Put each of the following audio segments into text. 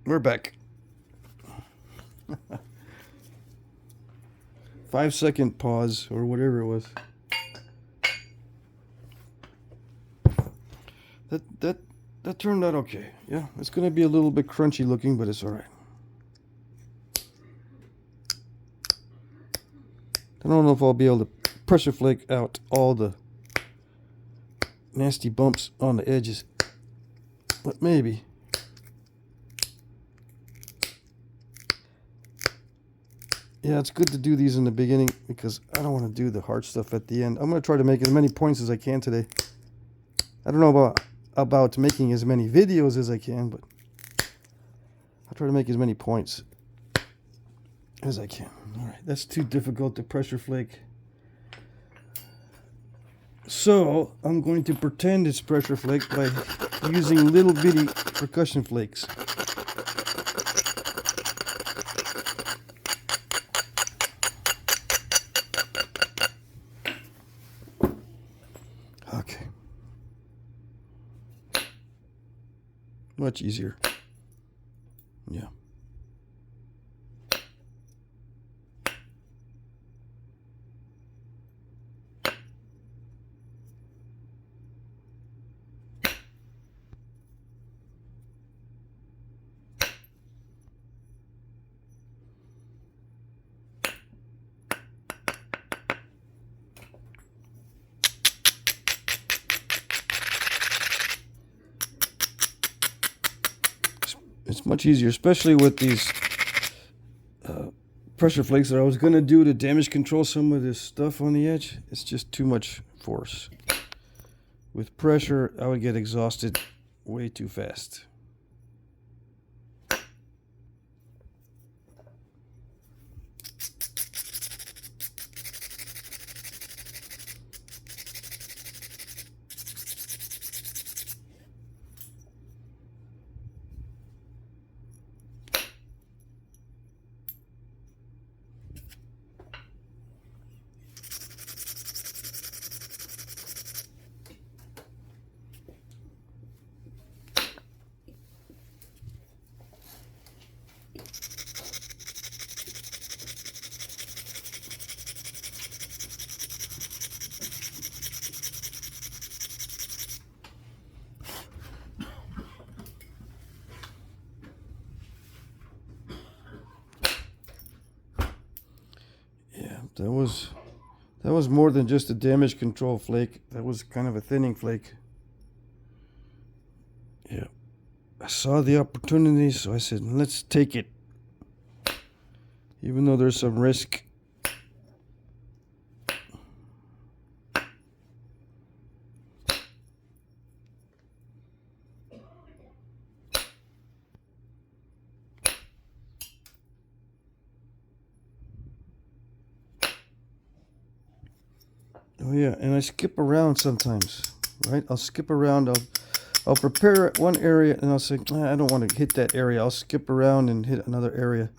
We're back. 5-second pause or whatever it was. That turned out okay. Yeah, it's gonna be a little bit crunchy looking, but it's all right. I don't know if I'll be able to pressure flake out all the nasty bumps on the edges, but maybe. Yeah, it's good to do these in the beginning because I don't want to do the hard stuff at the end. I'm going to try to make as many points as I can today. I don't know about making as many videos as I can, but I'll try to make as many points as I can. All right, that's too difficult to pressure flake. So I'm going to pretend it's pressure flake by using little bitty percussion flakes. Okay. Much easier. Yeah. It's much easier, especially with these pressure flakes that I was going to do to damage control some of this stuff on the edge. It's just too much force. With pressure, I would get exhausted way too fast. That was more than just a damage control flake. That was kind of a thinning flake. Yeah. I saw the opportunity, so I said, let's take it. Even though there's some risk. Oh yeah, and I skip around sometimes, right? I'll skip around. I'll prepare one area, and I'll say, I don't want to hit that area. I'll skip around and hit another area.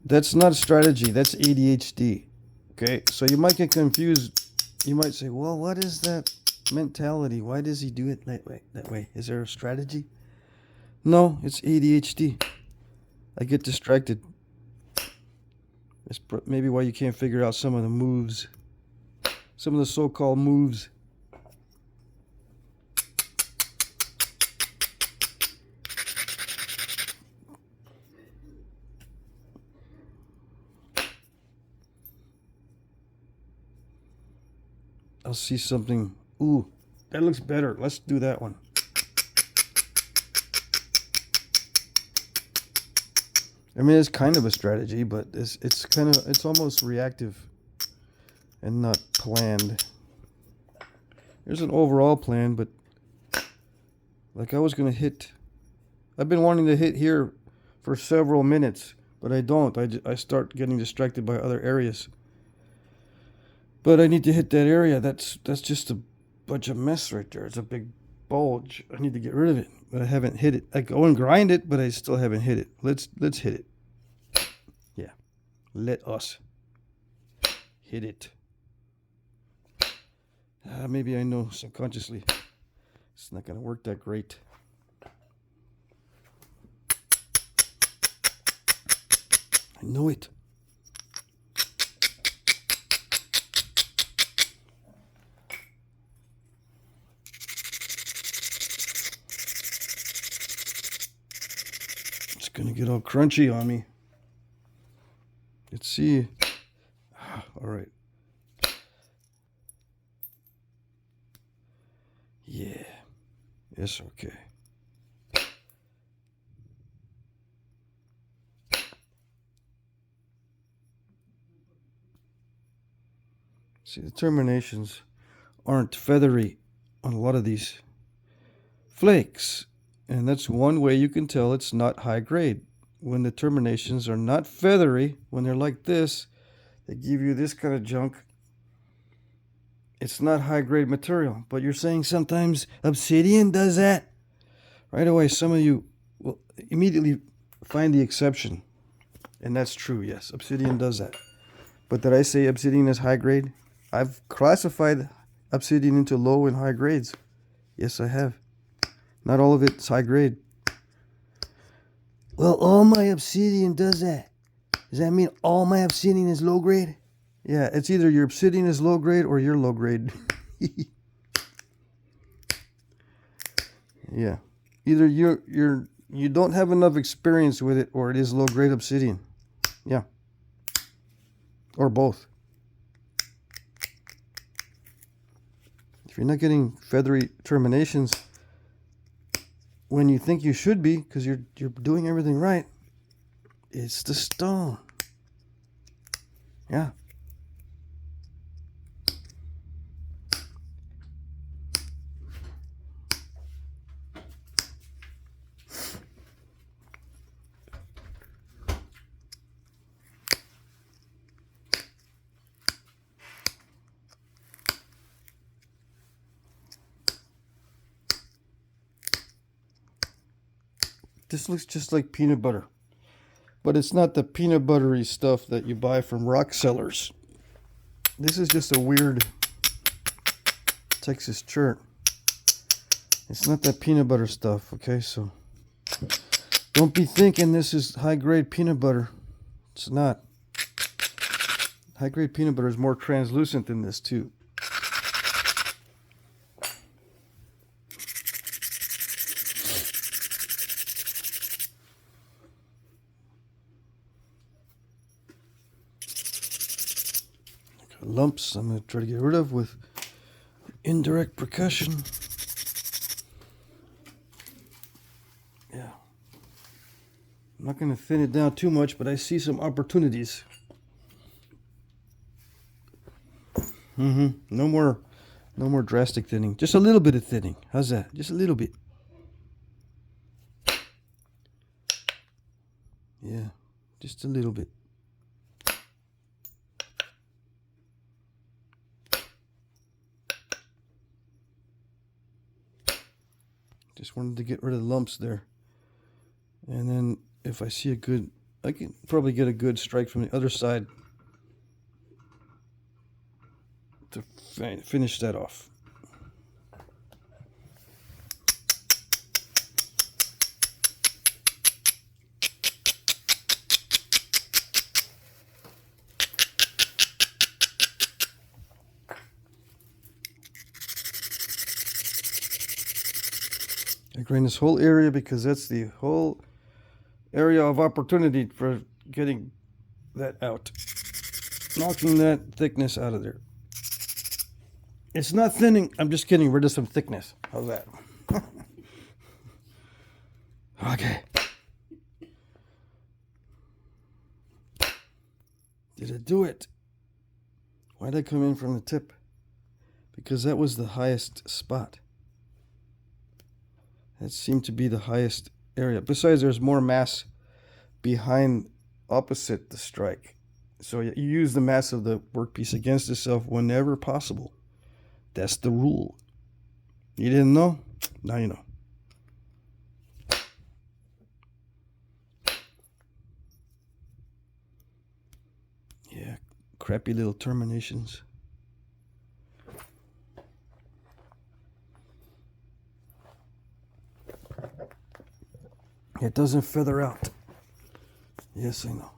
That's not a strategy. That's ADHD. Okay, so you might get confused. You might say, well, what is that mentality? Why does he do it that way? Is there a strategy? No, it's ADHD. I get distracted. That's maybe why you can't figure out some of the moves. Some of the so-called moves. I'll see something. Ooh, that looks better. Let's do that one. I mean, it's kind of a strategy, but it's almost reactive and not planned. There's an overall plan, but like I was gonna hit. I've been wanting to hit here for several minutes, but I don't. I start getting distracted by other areas. But I need to hit that area. That's just a bunch of mess right there. It's a big bulge. I need to get rid of it, but I haven't hit it. I go and grind it, but I still haven't hit it. Let's hit it. Yeah, let us hit it. Maybe I know subconsciously it's not gonna work that great. knew it. It's gonna get all crunchy on me. Let's see. All right. Yeah, it's okay. See, the terminations aren't feathery on a lot of these flakes, and that's one way you can tell it's not high grade. When the terminations are not feathery, when they're like this, they give you this kind of junk. It's not high grade material. But you're saying sometimes Obsidian does that? Right away, some of you will immediately find the exception. And that's true, yes. Obsidian does that. But did I say Obsidian is high grade? I've classified Obsidian into low and high grades. Yes, I have. Not all of it's high grade. Well, all my Obsidian does that. Does that mean all my Obsidian is low grade? Yeah, it's either your Obsidian is low grade or you're low grade. Yeah. Either you don't have enough experience with it or it is low grade Obsidian. Yeah. Or both. If you're not getting feathery terminations when you think you should be, because you're doing everything right, it's the stone. Yeah. This looks just like peanut butter. But it's not the peanut buttery stuff that you buy from rock sellers. This is just a weird Texas chert. It's not that peanut butter stuff, okay? So don't be thinking this is high-grade peanut butter. It's not. High-grade peanut butter is more translucent than this, too. Lumps I'm going to try to get rid of with indirect percussion. Yeah. I'm not going to thin it down too much, but I see some opportunities. No more drastic thinning. Just a little bit of thinning. How's that? Just a little bit. Yeah, just a little bit. Just wanted to get rid of the lumps there. And then if I see a good, I can probably get a good strike from the other side to finish that off. I grind this whole area because that's the whole area of opportunity for getting that out. Knocking that thickness out of there. It's not thinning, I'm just getting rid of some thickness. How's that? Okay. Did it do it? Why did I come in from the tip? Because that was the highest spot. That seemed to be the highest area. Besides, there's more mass behind opposite the strike. So you use the mass of the workpiece against itself whenever possible. That's the rule. You didn't know? Now you know. Yeah, crappy little terminations. It doesn't feather out. Yes, I know.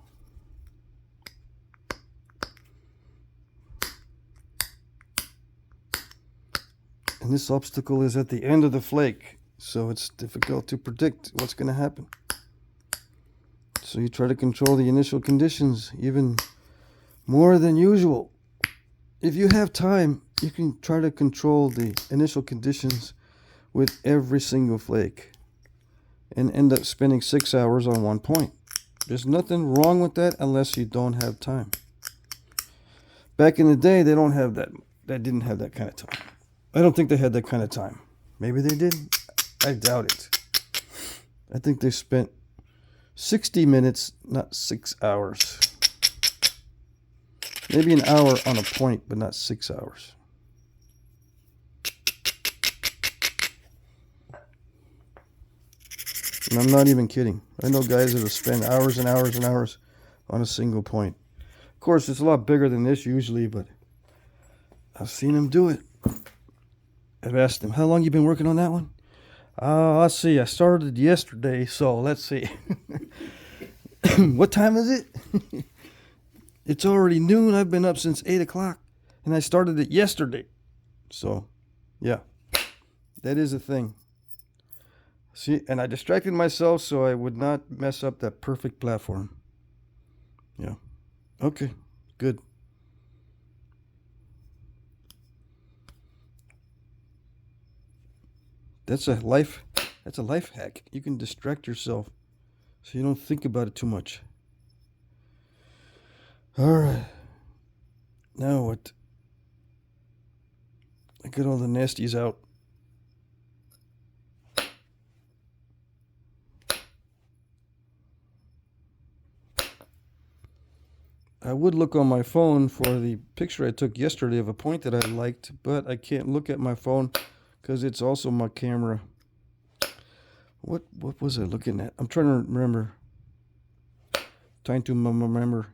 And this obstacle is at the end of the flake, so it's difficult to predict what's going to happen. So you try to control the initial conditions even more than usual. If you have time, you can try to control the initial conditions with every single flake and end up spending 6 hours on one point. There's nothing wrong with that unless you don't have time. Back in the day, they didn't have that kind of time. I don't think they had that kind of time. Maybe they did. I doubt it. I think they spent 60 minutes, not 6 hours. Maybe an hour on a point, but not 6 hours. And I'm not even kidding. I know guys that will spend hours and hours and hours on a single point. Of course, it's a lot bigger than this usually, but I've seen them do it. I've asked them, how long you been working on that one? Let's see, I started yesterday, so let's see. What time is it? It's already noon. I've been up since 8 o'clock, and I started it yesterday. So, yeah, that is a thing. See, and I distracted myself so I would not mess up that perfect platform. Yeah. Okay, good. That's a life hack. You can distract yourself so you don't think about it too much. All right. Now what? I get all the nasties out. I would look on my phone for the picture I took yesterday of a point that I liked, but I can't look at my phone because it's also my camera. What was I looking at? I'm trying to remember. Trying to remember.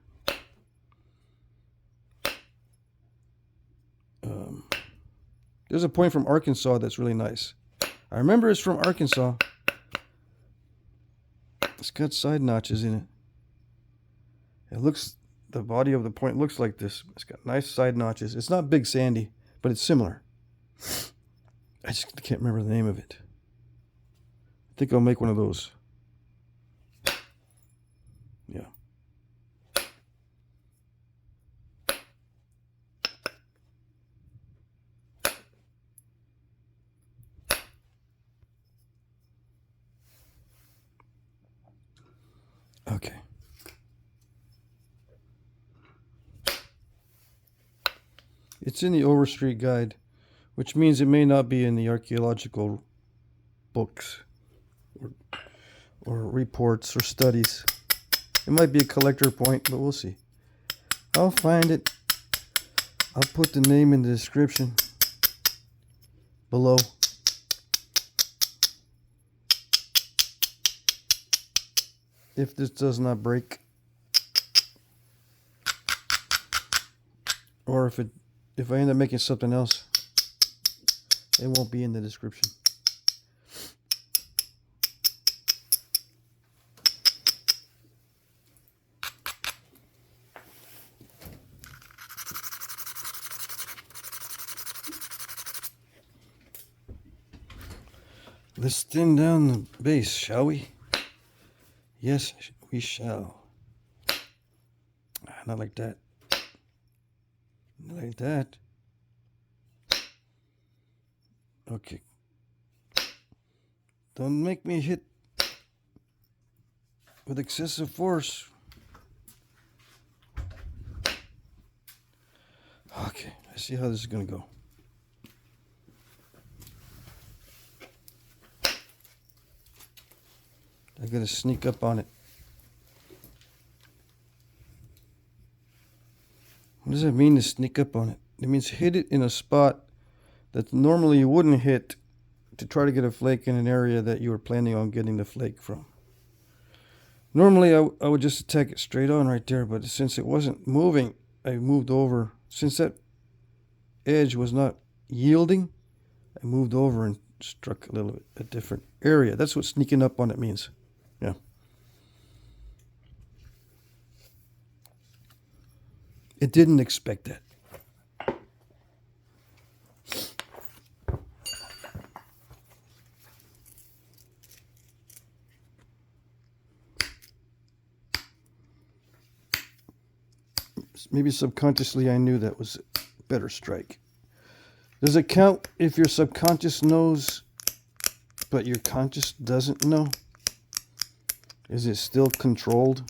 There's a point from Arkansas that's really nice. I remember it's from Arkansas. It's got side notches in it. The body of the point looks like this. It's got nice side notches. It's not big sandy, but it's similar. I just can't remember the name of it. I think I'll make one of those. Yeah. Okay. It's in the Overstreet Guide, which means it may not be in the archaeological books or reports or studies. It might be a collector point, but we'll see. I'll find it. I'll put the name in the description below. If this does not break, or if I end up making something else, it won't be in the description. Let's thin down the base, shall we? Yes, we shall. Not like that. Not like that. Okay. Don't make me hit with excessive force. Okay, I see how this is going to go. I gotta sneak up on it. What does that mean to sneak up on it? It means hit it in a spot that normally you wouldn't hit to try to get a flake in an area that you were planning on getting the flake from. Normally I would just attack it straight on right there, but since it wasn't moving, I moved over. Since that edge was not yielding, I moved over and struck a little bit a different area. That's what sneaking up on it means. Yeah. It didn't expect that. maybe subconsciously I knew that was a better strike. Does it count if your subconscious knows, but your conscious doesn't know? Is it still controlled?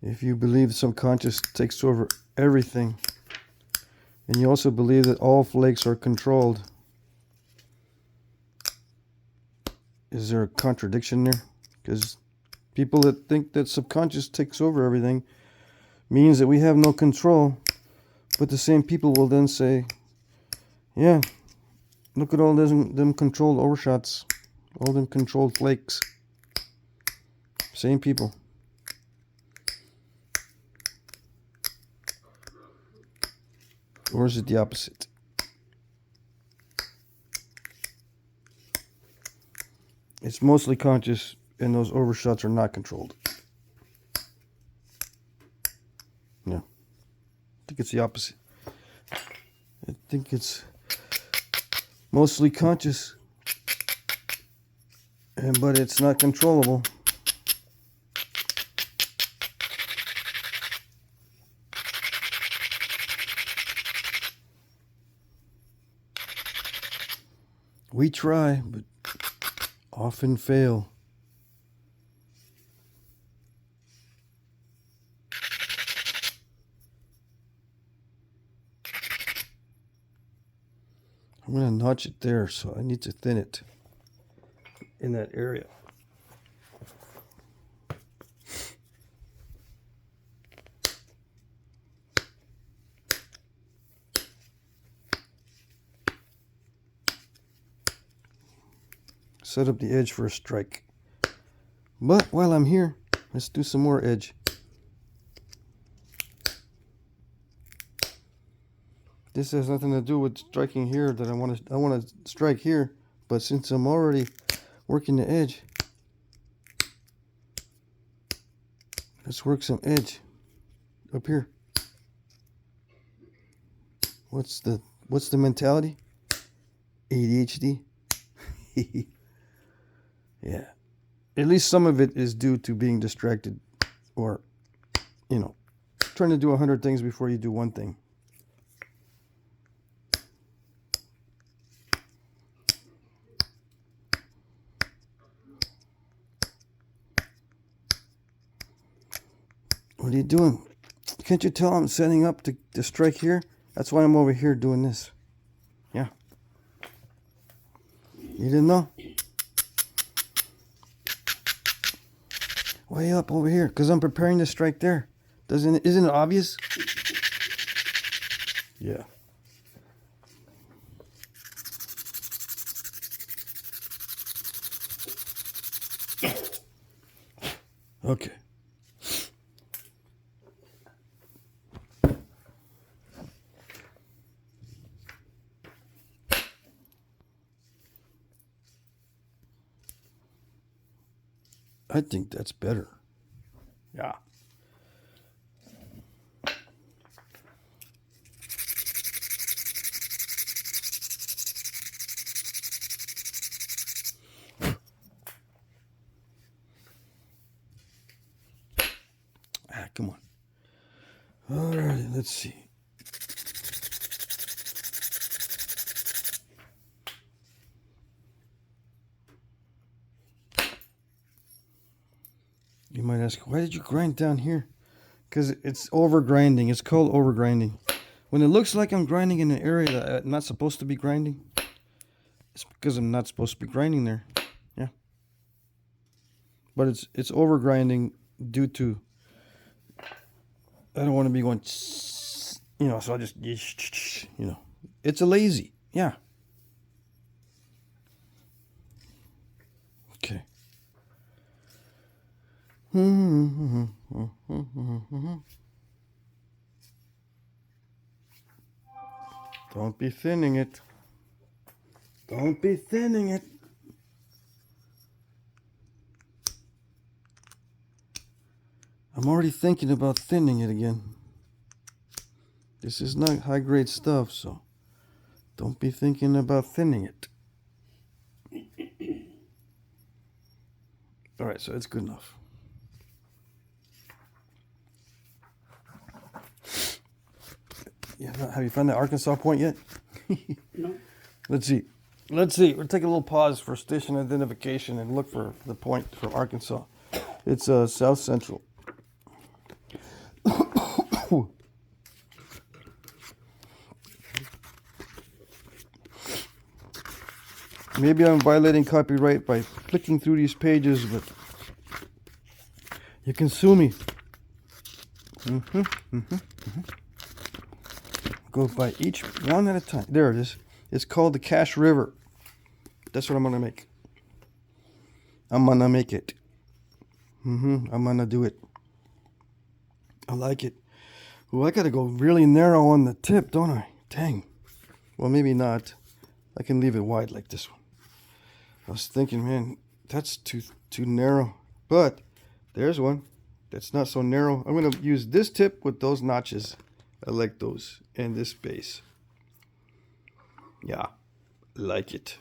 If you believe the subconscious takes over everything, and you also believe that all flakes are controlled, is there a contradiction there? Because people that think that subconscious takes over everything means that we have no control, but the same people will then say, yeah, look at all them controlled overshots, all them controlled flakes. Same people. Or is it the opposite? It's mostly conscious, and those overshots are not controlled. No. I think it's the opposite. I think it's mostly conscious, but it's not controllable. We try, but often fail. I'm going to notch it there, so I need to thin it in that area. Set up the edge for a strike. But while I'm here, let's do some more edge. This has nothing to do with striking here that I want to strike here, but since I'm already working the edge, let's work some edge up here. What's the mentality? ADHD. Yeah. At least some of it is due to being distracted, or, trying to do 100 things before you do one thing. What are you doing? Can't you tell I'm setting up to strike here? That's why I'm over here doing this. Yeah. You didn't know? Way up over here, because I'm preparing to strike there. Isn't it obvious? Yeah. Okay. I think that's better. Yeah. Come on. All right, let's see. You might ask, why did you grind down here? Because it's over grinding. It's called over grinding. When it looks like I'm grinding in an area that I'm not supposed to be grinding, it's because I'm not supposed to be grinding there. Yeah. But it's over grinding due to, I don't want to be going, so I just, it's a lazy. Yeah. Okay. Don't be thinning it. Don't be thinning it. I'm already thinking about thinning it again. This is not high grade stuff, so don't be thinking about thinning it. All right, so it's good enough. Yeah, have you found that Arkansas point yet? No. Let's see. Let's see. We'll take a little pause for station identification and look for the point from Arkansas. It's south central. Maybe I'm violating copyright by flicking through these pages, but you can sue me. Go by each one at a time. There it is. It's called the Cache River. That's what I'm gonna make. I'm gonna make it. I'm gonna do it. I like it. Well, I gotta go really narrow on the tip, don't I? Dang. Well, maybe not. I can leave it wide like this one. I was thinking, man, that's too narrow. But there's one that's not so narrow. I'm gonna use this tip with those notches. I like those. And this base. Yeah, like it.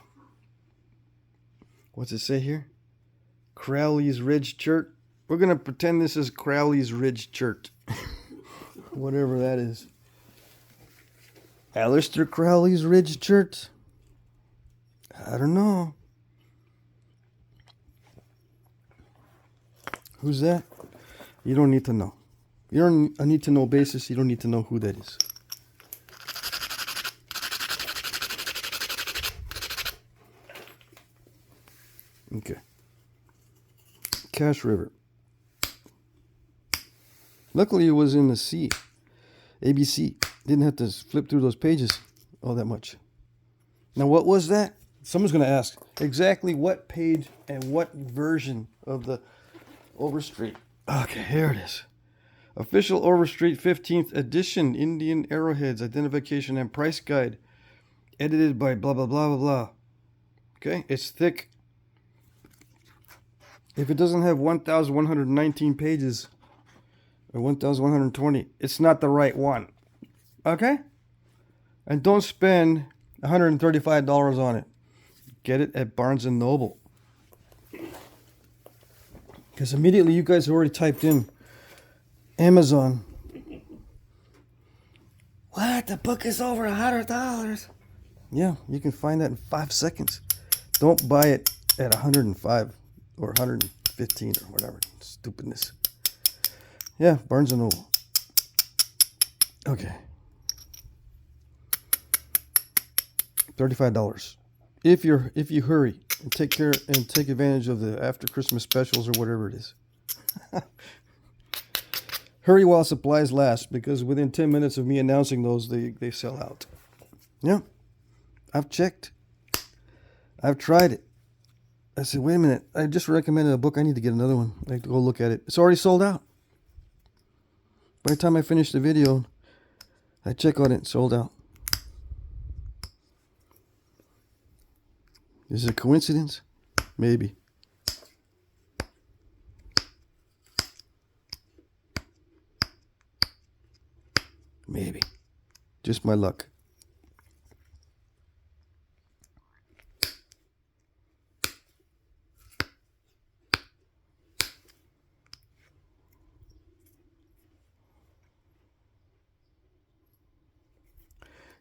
What's it say here? Crowley's Ridge Church. We're gonna pretend this is Crowley's Ridge Church. Whatever that is. Aleister Crowley's Ridge Church? I don't know. Who's that? You don't need to know. You don't. I need to know basis. You don't need to know who that is. Okay. Cache River. Luckily, it was in the C. ABC. Didn't have to flip through those pages all that much. Now, what was that? Someone's going to ask exactly what page and what version of the Overstreet. Okay, here it is. Official Overstreet 15th edition Indian Arrowheads Identification and Price Guide. Edited by blah, blah, blah, blah, blah. Okay, it's thick. If it doesn't have 1,119 pages or 1,120, it's not the right one. Okay? And don't spend $135 on it. Get it at Barnes & Noble. Because immediately you guys have already typed in Amazon. What? The book is over $100. Yeah, you can find that in 5 seconds. Don't buy it at 105 or 115 or whatever. Stupidness. Yeah, Barnes & Noble. Okay. $35. If you hurry and take advantage of the after Christmas specials or whatever it is. Hurry while supplies last, because within 10 minutes of me announcing those, they sell out. Yeah. I've checked. I've tried it. I said, wait a minute. I just recommended a book. I need to get another one. I have to go look at it. It's already sold out. By the time I finish the video, I check on it. It's sold out. Is it a coincidence? Maybe. Maybe. Just my luck.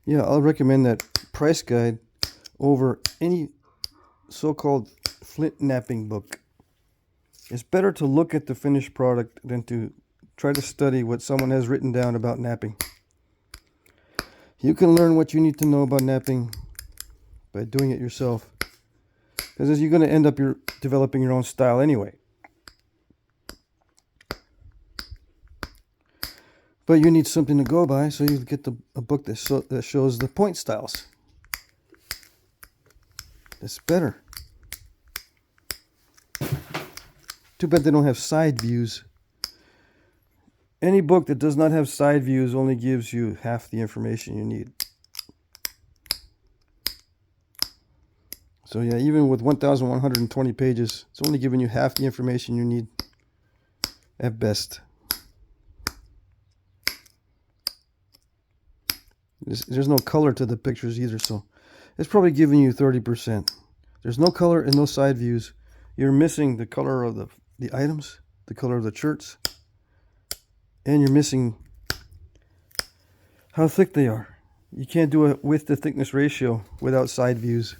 Yeah, I'll recommend that price guide over any so-called Flintknapping book. It's better to look at the finished product than to try to study what someone has written down about napping. You can learn what you need to know about napping by doing it yourself, because you're going to end up developing your own style anyway. But you need something to go by, so you get a book that shows the point styles. It's better. Too bad they don't have side views. Any book that does not have side views only gives you half the information you need. So yeah, even with 1,120 pages, it's only giving you half the information you need at best. There's no color to the pictures either, so it's probably giving you 30%. There's no color in those side views. You're missing the color of the items, the color of the shirts, and you're missing how thick they are. You can't do a width to thickness ratio without side views.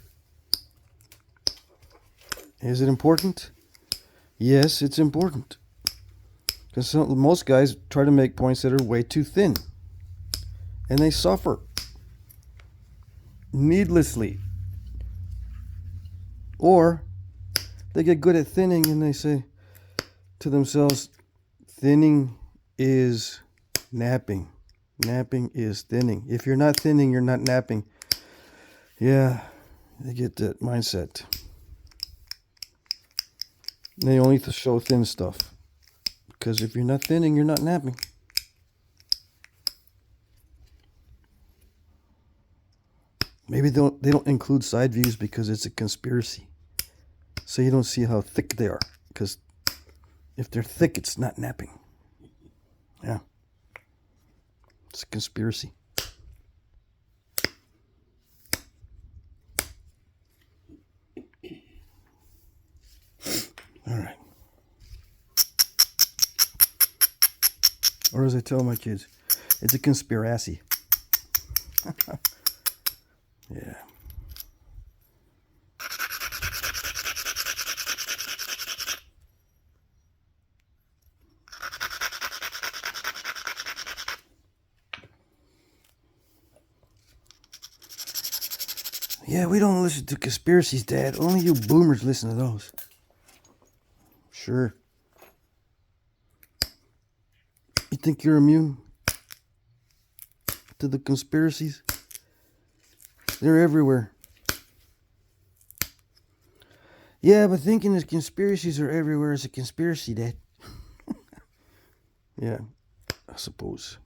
Is it important? Yes, it's important. Because most guys try to make points that are way too thin. And they suffer needlessly. Or they get good at thinning and they say to themselves, thinning is napping. Napping is thinning. If you're not thinning, you're not napping. Yeah, they get that mindset. They only show thin stuff. Because if you're not thinning, you're not napping. Maybe they don't include side views because it's a conspiracy. So you don't see how thick they are. Because if they're thick, it's not napping. Yeah. It's a conspiracy. All right. Or as I tell my kids, it's a conspiracy. Yeah. Yeah, we don't listen to conspiracies, Dad. Only you boomers listen to those. Sure. You think you're immune to the conspiracies? They're everywhere. Yeah, but thinking the conspiracies are everywhere is a conspiracy, Dad. Yeah, I suppose.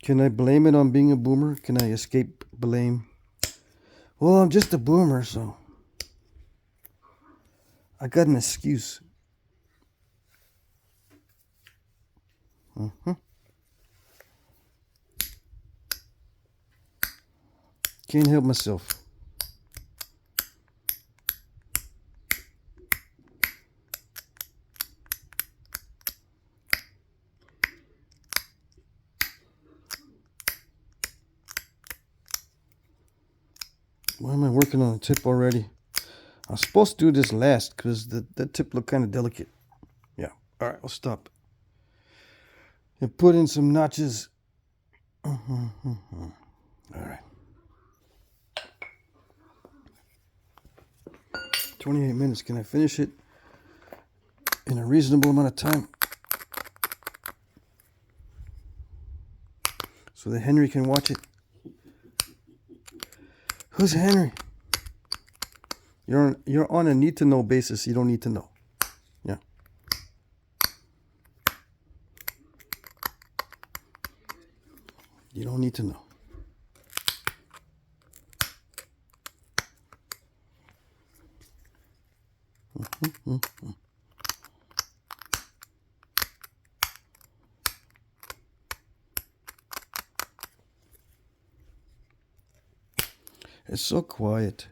Can I blame it on being a boomer? Can I escape blame? Well, I'm just a boomer, so I got an excuse. Can't help myself. Why am I working on a tip already? I was supposed to do this last because that tip looked kind of delicate. Yeah. All right, I'll stop. And put in some notches. All right. 28 minutes. Can I finish it in a reasonable amount of time? So that Henry can watch it. Who's Henry? You're on a need to know basis. You don't need to know. Yeah. You don't need to know. It's so quiet.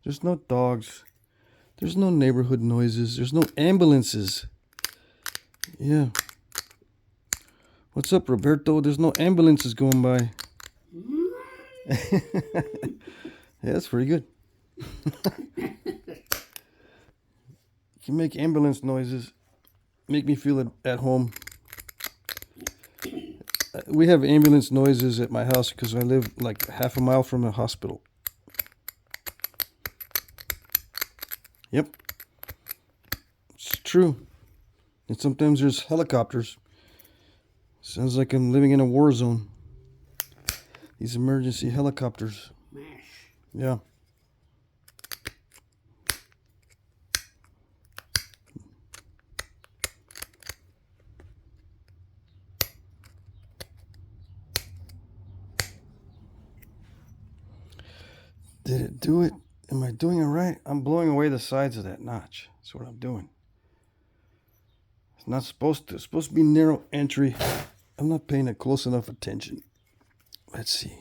There's no dogs. There's no neighborhood noises. There's no ambulances. Yeah. What's up, Roberto? There's no ambulances going by. Yeah, that's pretty good. You can make ambulance noises. Make me feel at home. We have ambulance noises at my house because I live like half a mile from a hospital. Yep. It's true. And sometimes there's helicopters. Sounds like I'm living in a war zone. These emergency helicopters. Yeah. Did it do it? Am I doing it right? I'm blowing away the sides of that notch. That's what I'm doing. It's not supposed to. It's supposed to be narrow entry. I'm not paying it close enough attention. Let's see.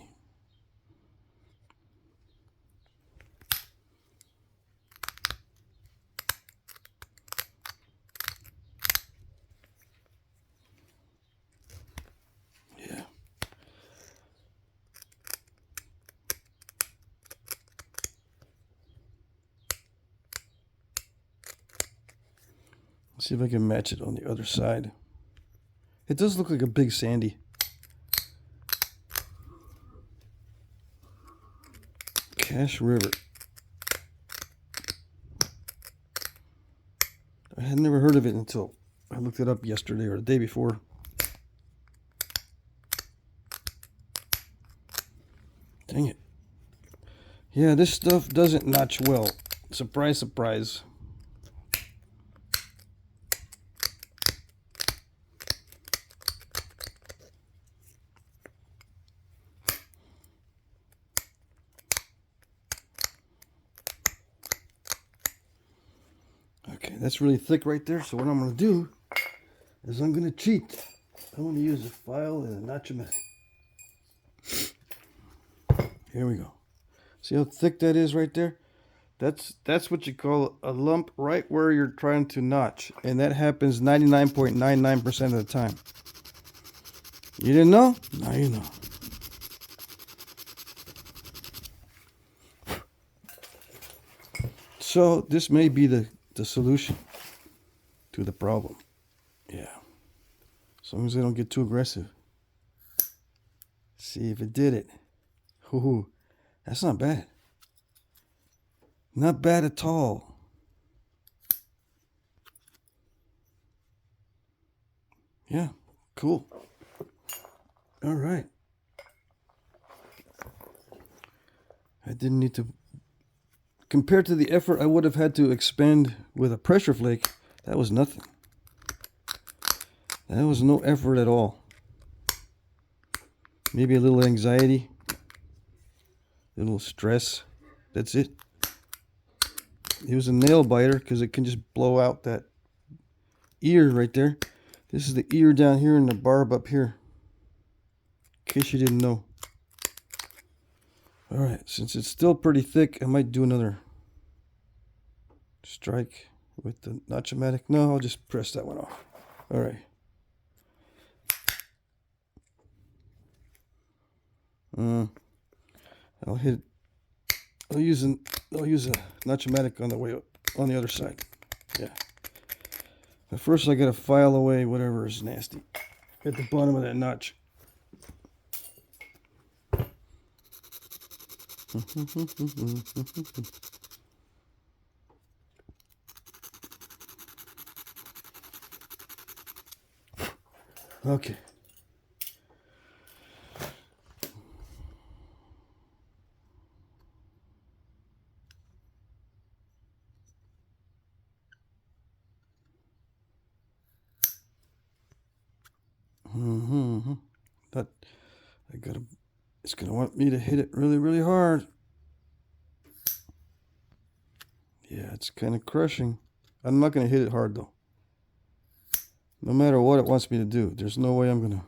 Yeah. Let's see if I can match it on the other side. It does look like a big sandy. Cache River. I had never heard of it until I looked it up yesterday or the day before. Dang it. Yeah, this stuff doesn't notch well. Surprise, surprise. Okay, that's really thick right there. So what I'm going to do is I'm going to cheat. I'm going to use a file and a notchometer. Here we go. See how thick that is right there? That's what you call a lump right where you're trying to notch. And that happens 99.99% of the time. You didn't know? Now you know. So this may be the solution to the problem. Yeah. As long as I don't get too aggressive. See if it did it. Ooh, that's not bad. Not bad at all. Yeah, cool. All right. I didn't need to, compared to the effort I would have had to expend with a pressure flake, that was nothing. That was no effort at all. Maybe a little anxiety, a little stress. That's it. It was a nail biter because it can just blow out that ear right there. This is the ear down here and the barb up here. In case you didn't know. Alright, since it's still pretty thick, I might do another strike with the notchomatic. No, I'll just press that one off. Alright. I'll use a notchomatic on the way up, on the other side. Yeah. But first I gotta file away whatever is nasty at the bottom of that notch. Okay. But it's gonna want me to hit it really, really hard. Yeah, it's kind of crushing. I'm not gonna hit it hard though. No matter what it wants me to do, there's no way I'm gonna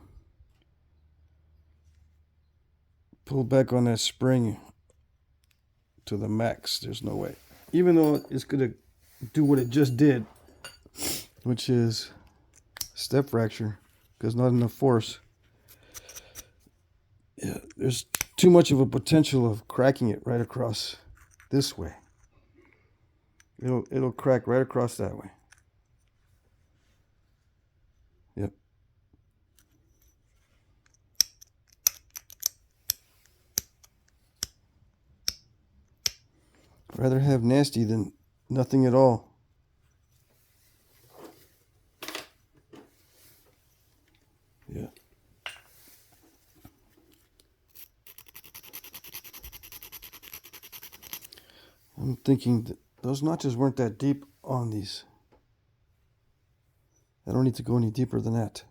pull back on that spring to the max. There's no way. Even though it's gonna do what it just did, which is step fracture, because not enough force. Yeah, there's too much of a potential of cracking it right across this way. It'll crack right across that way. Yep. Rather have nasty than nothing at all. Yeah. I'm thinking that those notches weren't that deep on these. I don't need to go any deeper than that.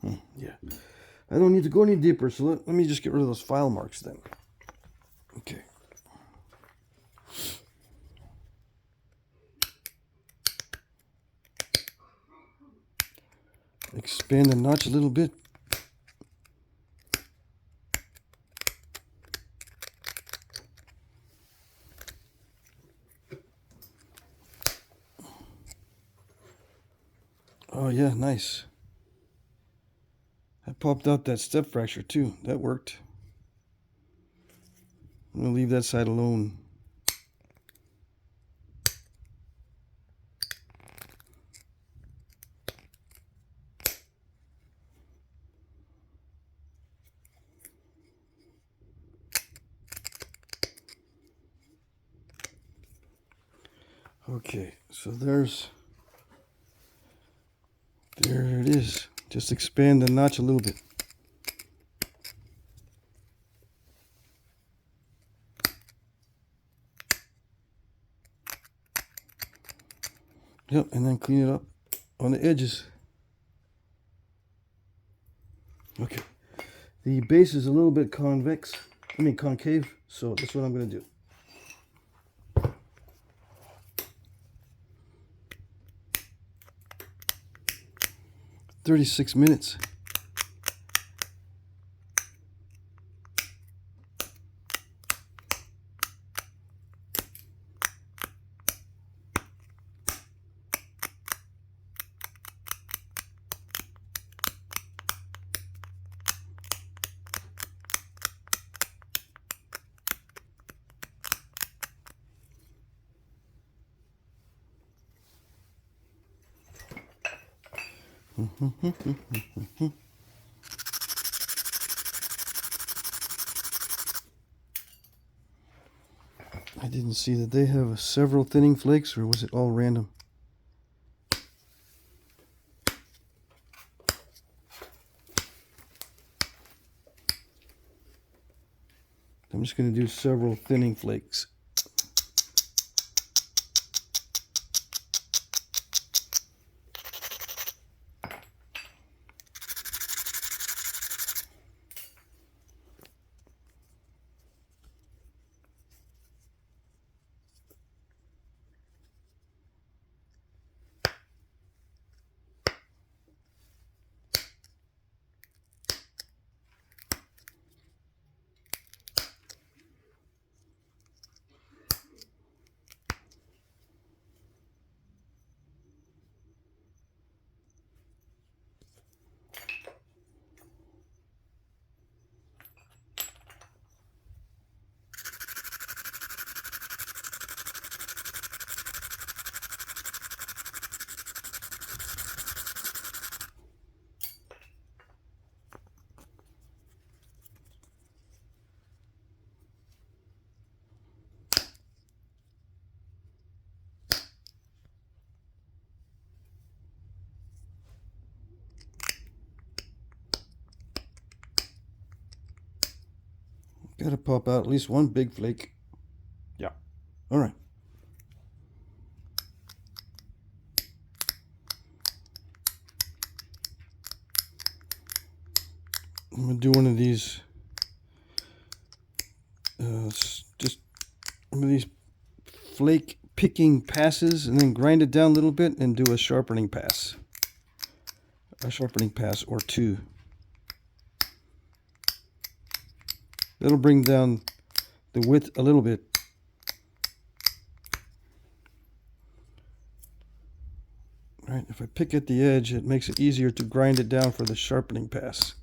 Yeah. I don't need to go any deeper, so let me just get rid of those file marks then. Okay. Expand the notch a little bit. Oh yeah, nice. I popped out that step fracture too. That worked. I'm gonna leave that side alone. Okay, so there it is. Just expand the notch a little bit. Yep, and then clean it up on the edges. Okay, the base is a little bit concave, so that's what I'm going to do. 36 minutes. I didn't see that they have several thinning flakes, or was it all random? I'm just going to do several thinning flakes. Gotta pop out at least one big flake. Yeah. All right. I'm gonna do one of these. Just one of these flake picking passes, and then grind it down a little bit, and do a sharpening pass. A sharpening pass or two. That'll bring down the width a little bit. Right, if I pick at the edge, it makes it easier to grind it down for the sharpening pass.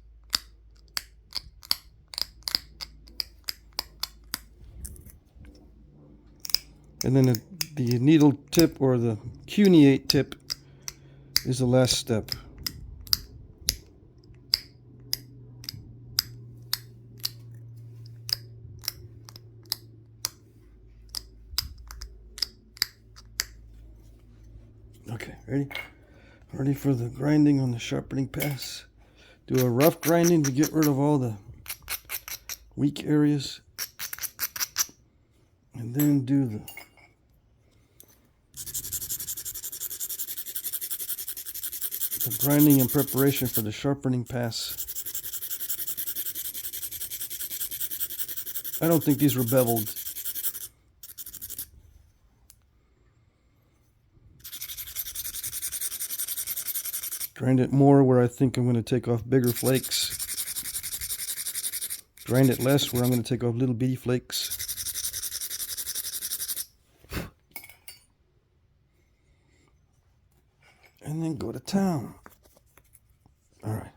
And then the needle tip, or the cuneate tip, is the last step. Okay, ready? Ready for the grinding on the sharpening pass. Do a rough grinding to get rid of all the weak areas. And then do the grinding in preparation for the sharpening pass. I don't think these were beveled. Grind it more where I think I'm going to take off bigger flakes. Grind it less where I'm going to take off little bitty flakes. And then go to town. All right.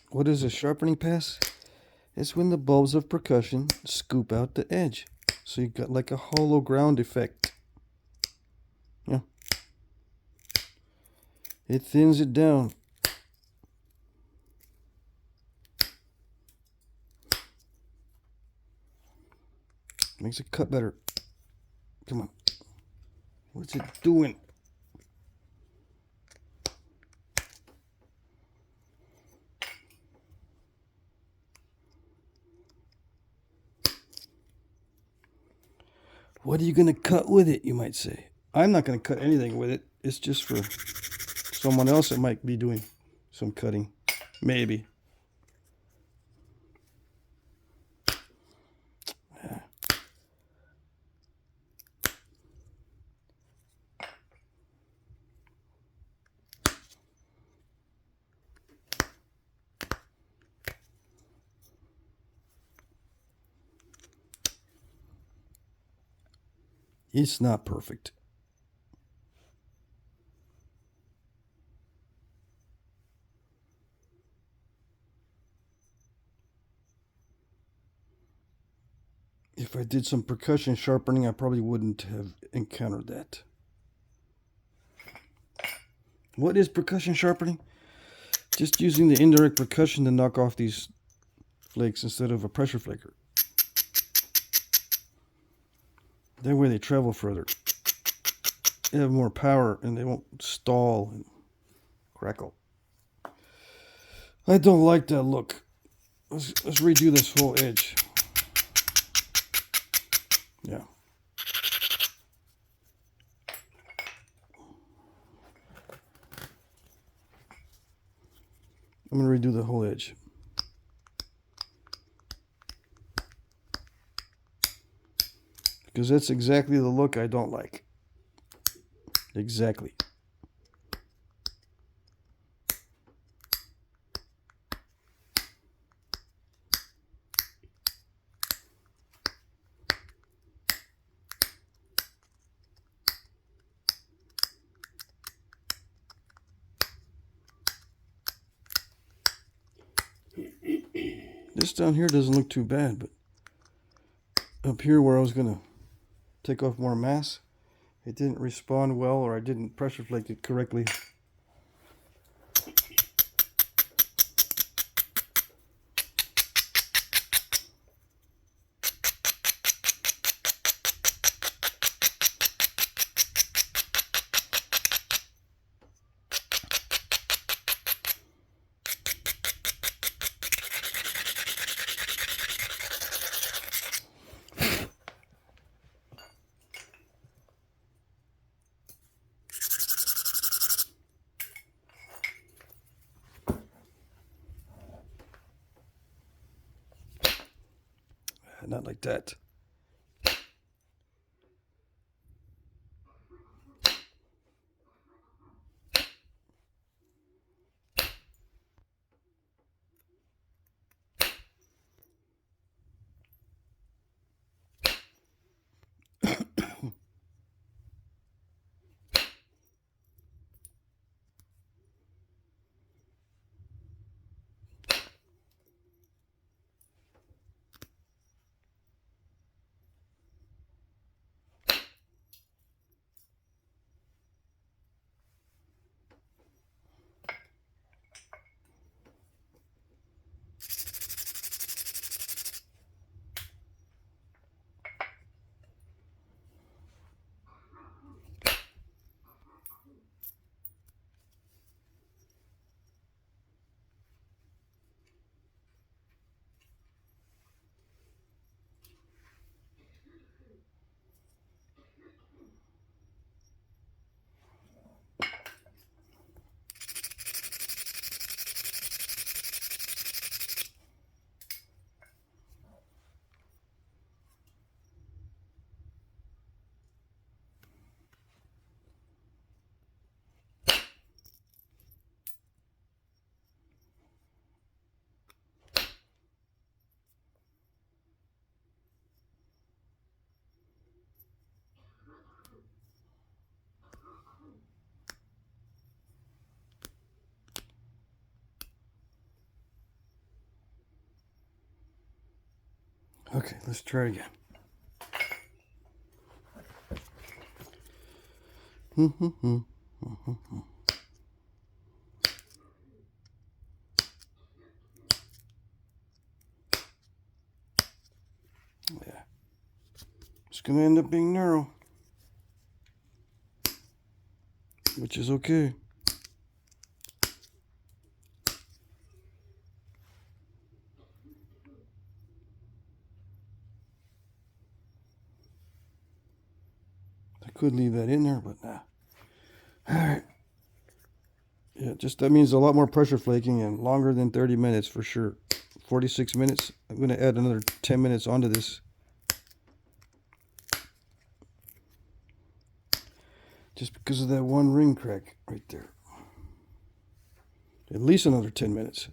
What is a sharpening pass? It's when the bulbs of percussion scoop out the edge. So you got like a hollow ground effect. Yeah. It thins it down. Makes it cut better. Come on. What's it doing? What are you going to cut with it, you might say? I'm not going to cut anything with it. It's just for someone else that might be doing some cutting. Maybe. Yeah. It's not perfect. If I did some percussion sharpening, I probably wouldn't have encountered that. What is percussion sharpening? Just using the indirect percussion to knock off these flakes instead of a pressure flaker. That way they travel further. They have more power and they won't stall and crackle. I don't like that look. Let's redo this whole edge. Yeah. I'm going to redo the whole edge. Because that's exactly the look I don't like. Exactly. This down here doesn't look too bad, but up here where I was going to take off more mass, it didn't respond well, or I didn't pressure flake it correctly. Not like that. Okay, let's try it again. Yeah. It's going to end up being narrow, which is okay. I could leave that in there, but nah. All right. Yeah, just that means a lot more pressure flaking and longer than 30 minutes for sure. 46 minutes. I'm going to add another 10 minutes onto this. Just because of that one ring crack right there. At least another 10 minutes.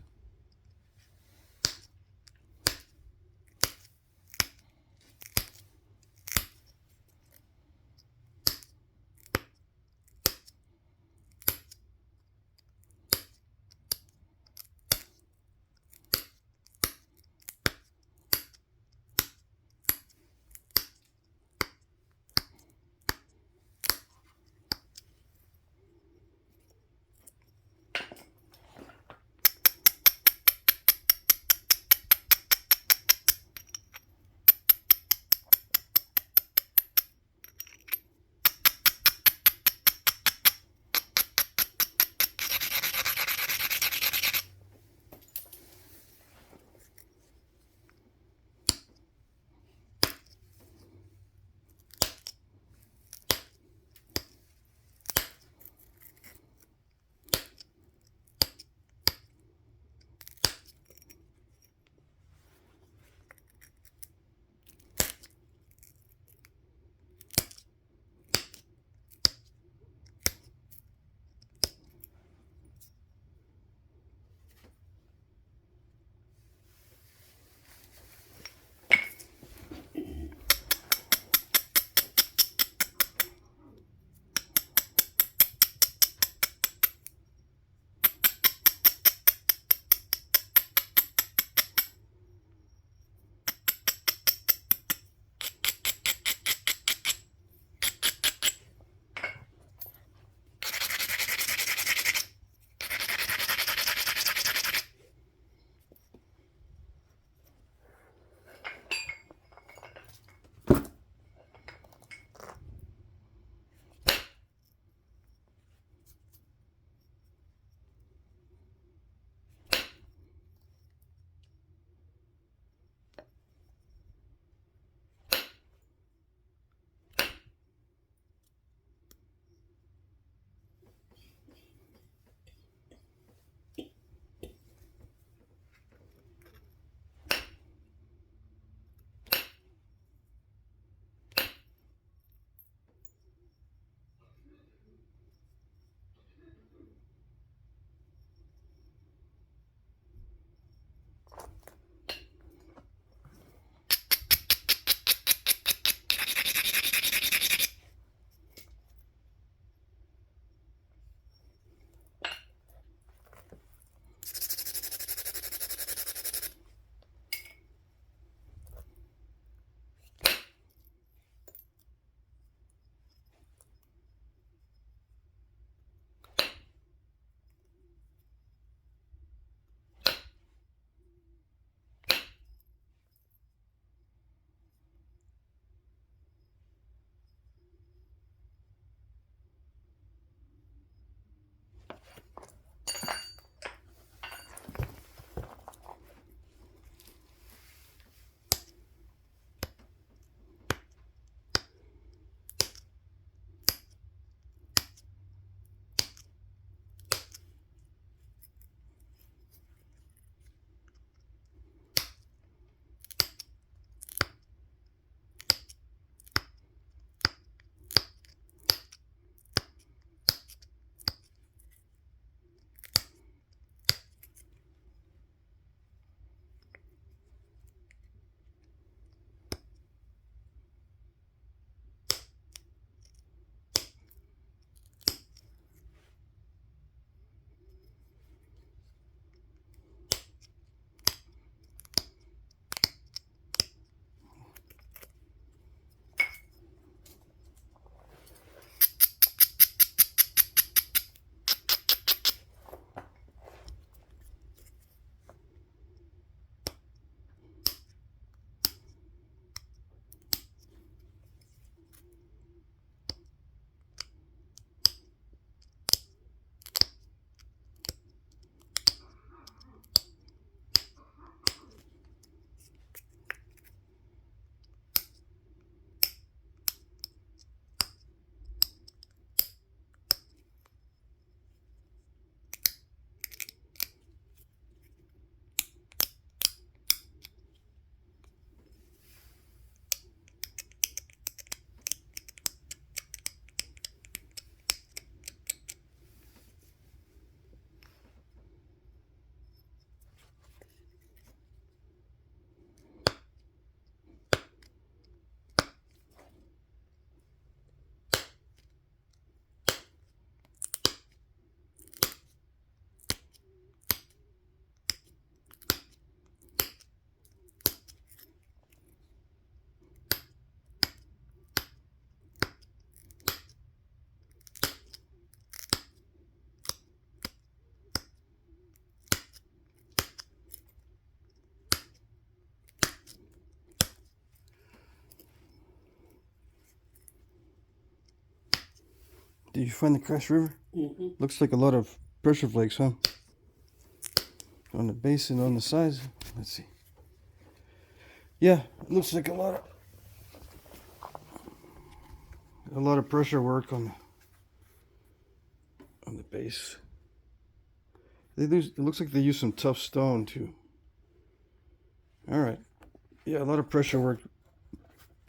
Did you find the crash river? Mm-hmm. Looks like a lot of pressure flakes, huh? On the base and on the sides. Let's see. Yeah, it looks like a lot of pressure work on the base. It looks like they use some tough stone too. All right. Yeah, a lot of pressure work.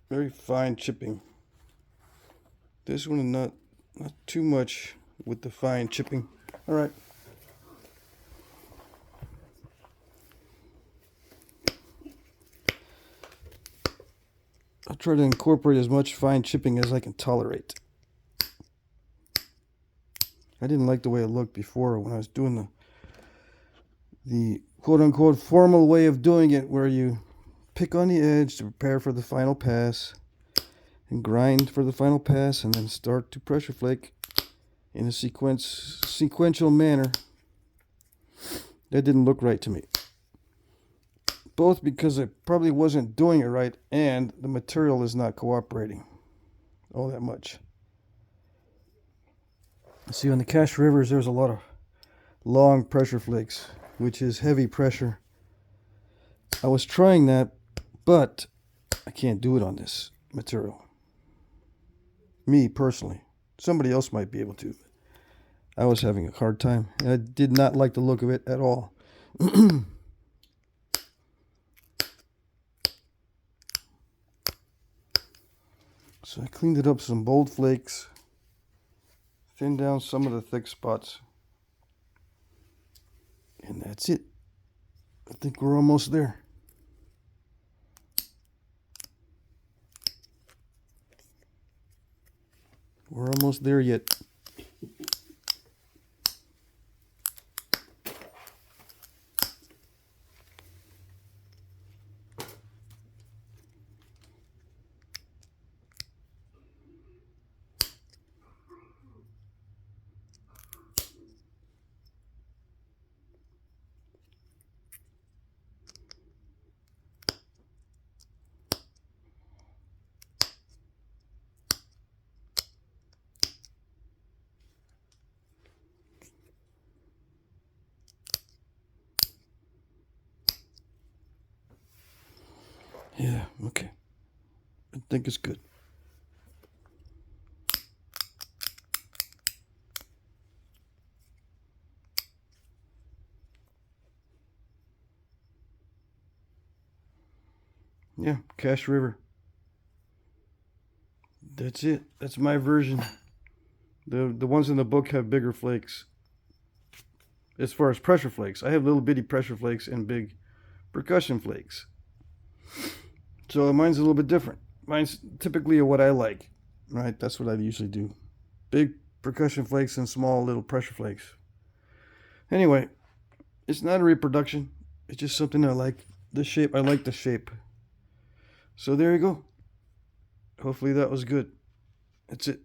Very fine chipping. This one not too much with the fine chipping. All right. I'll try to incorporate as much fine chipping as I can tolerate. I didn't like the way it looked before when I was doing the quote-unquote formal way of doing it, where you pick on the edge to prepare for the final pass and grind for the final pass and then start to pressure flake in a sequential manner. That didn't look right to me. Both because I probably wasn't doing it right and the material is not cooperating all that much. See, on the Cache Rivers, there's a lot of long pressure flakes, which is heavy pressure. I was trying that, but I can't do it on this material. Me, personally. Somebody else might be able to. I was having a hard time. I did not like the look of it at all. So I cleaned it up some bold flakes. Thin down some of the thick spots. And that's it. I think we're almost there. We're almost there yet. Yeah, okay. I think it's good. Yeah, Cache River. That's it. That's my version. The ones in the book have bigger flakes. As far as pressure flakes, I have little bitty pressure flakes and big percussion flakes. So mine's a little bit different. Mine's typically what I like, right? That's what I usually do. Big percussion flakes and small little pressure flakes. Anyway, it's not a reproduction. It's just something I like. The shape, I like the shape. So there you go. Hopefully that was good. That's it.